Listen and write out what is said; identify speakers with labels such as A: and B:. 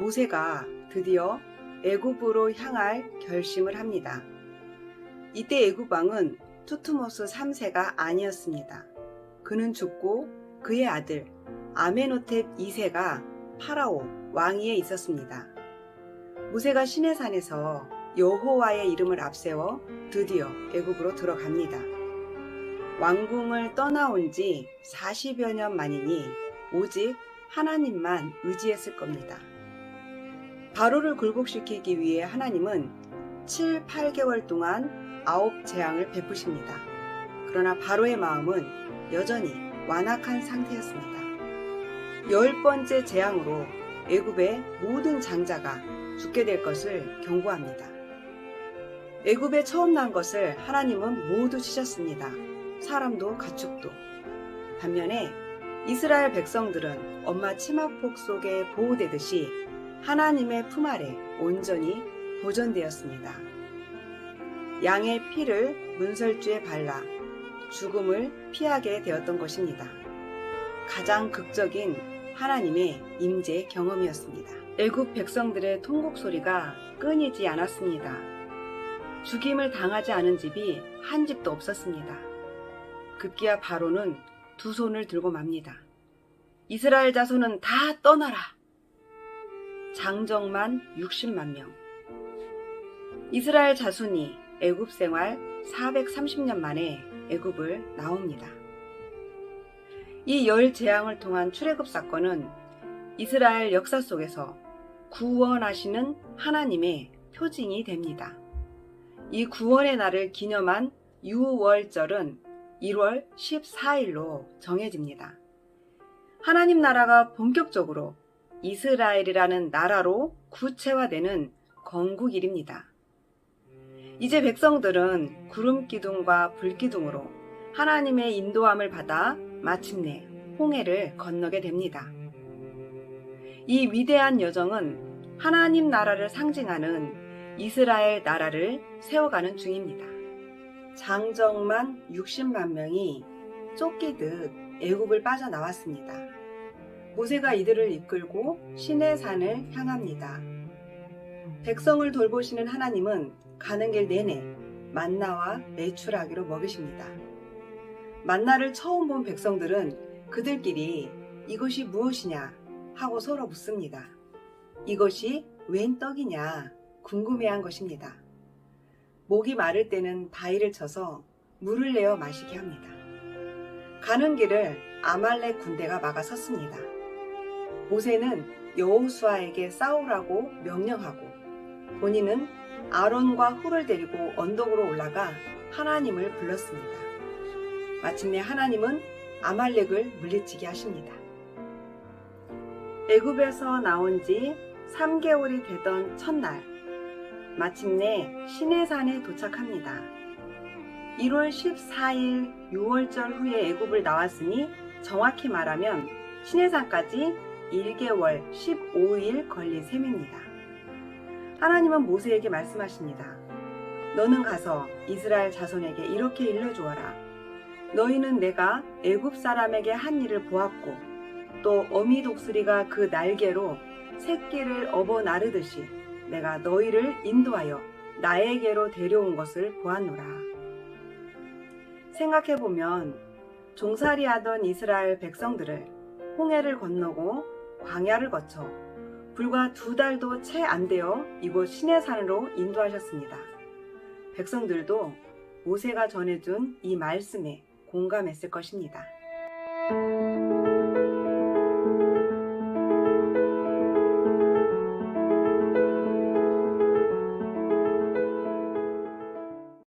A: 모세가 드디어 애굽으로 향할 결심을 합니다. 이때 애굽 왕은 투트모스 3세가 아니었습니다. 그는 죽고 그의 아들 아메노텝 2세가 파라오 왕위에 있었습니다. 모세가 시내산에서 여호와의 이름을 앞세워 드디어 애굽으로 들어갑니다. 왕궁을 떠나온 지 40여 년 만이니 오직 하나님만 의지했을 겁니다. 바로를 굴복시키기 위해 하나님은 7, 8개월 동안 9재앙을 베푸십니다. 그러나 바로의 마음은 여전히 완악한 상태였습니다. 10번째 재앙으로 애굽의 모든 장자가 죽게 될 것을 경고합니다. 애굽에 처음 난 것을 하나님은 모두 치셨습니다. 사람도 가축도. 반면에 이스라엘 백성들은 엄마 치마폭 속에 보호되듯이 하나님의 품 아래 온전히 보존되었습니다. 양의 피를 문설주에 발라 죽음을 피하게 되었던 것입니다. 가장 극적인 하나님의 임재 경험이었습니다. 애굽 백성들의 통곡 소리가 끊이지 않았습니다. 죽임을 당하지 않은 집이 한 집도 없었습니다. 급기야 바로는 두 손을 들고 맙니다. 이스라엘 자손은 다 떠나라. 장정만 60만 명. 이스라엘 자손이 애굽 생활 430년 만에 애굽을 나옵니다. 이 10재앙을 통한 출애굽 사건은 이스라엘 역사 속에서 구원하시는 하나님의 표징이 됩니다. 이 구원의 날을 기념한 유월절은 1월 14일로 정해집니다. 하나님 나라가 본격적으로 이스라엘이라는 나라로 구체화되는 건국일입니다. 이제 백성들은 구름 기둥과 불 기둥으로 하나님의 인도함을 받아 마침내 홍해를 건너게 됩니다. 이 위대한 여정은 하나님 나라를 상징하는 이스라엘 나라를 세워가는 중입니다. 장정만 60만 명이 쫓기듯 애굽을 빠져나왔습니다. 모세가 이들을 이끌고 시내산을 향합니다. 백성을 돌보시는 하나님은 가는 길 내내 만나와 메추라기로 먹이십니다. 만나를 처음 본 백성들은 그들끼리 이것이 무엇이냐 하고 서로 묻습니다. 이것이 웬 떡이냐 궁금해한 것입니다. 목이 마를 때는 바위를 쳐서 물을 내어 마시게 합니다. 가는 길을 아말렉 군대가 막아섰습니다. 모세는 여호수아에게 싸우라고 명령하고 본인은 아론과 훌을 데리고 언덕으로 올라가 하나님을 불렀습니다. 마침내 하나님은 아말렉을 물리치게 하십니다. 애굽에서 나온 지 3개월이 되던 첫날 마침내 시내산에 도착합니다. 1월 14일 6월절 후에 애굽을 나왔으니 정확히 말하면 시내산까지 1개월 15일 걸린 셈입니다. 하나님은 모세에게 말씀하십니다. 너는 가서 이스라엘 자손에게 이렇게 일러주어라. 너희는 내가 애굽 사람에게 한 일을 보았고 또 어미 독수리가 그 날개로 새끼를 업어 나르듯이 내가 너희를 인도하여 나에게로 데려온 것을 보았노라. 생각해보면 종살이하던 이스라엘 백성들을 홍해를 건너고 광야를 거쳐 불과 2달도 채 안 되어 이곳 시내산으로 인도하셨습니다. 백성들도 모세가 전해준 이 말씀에 공감했을 것입니다.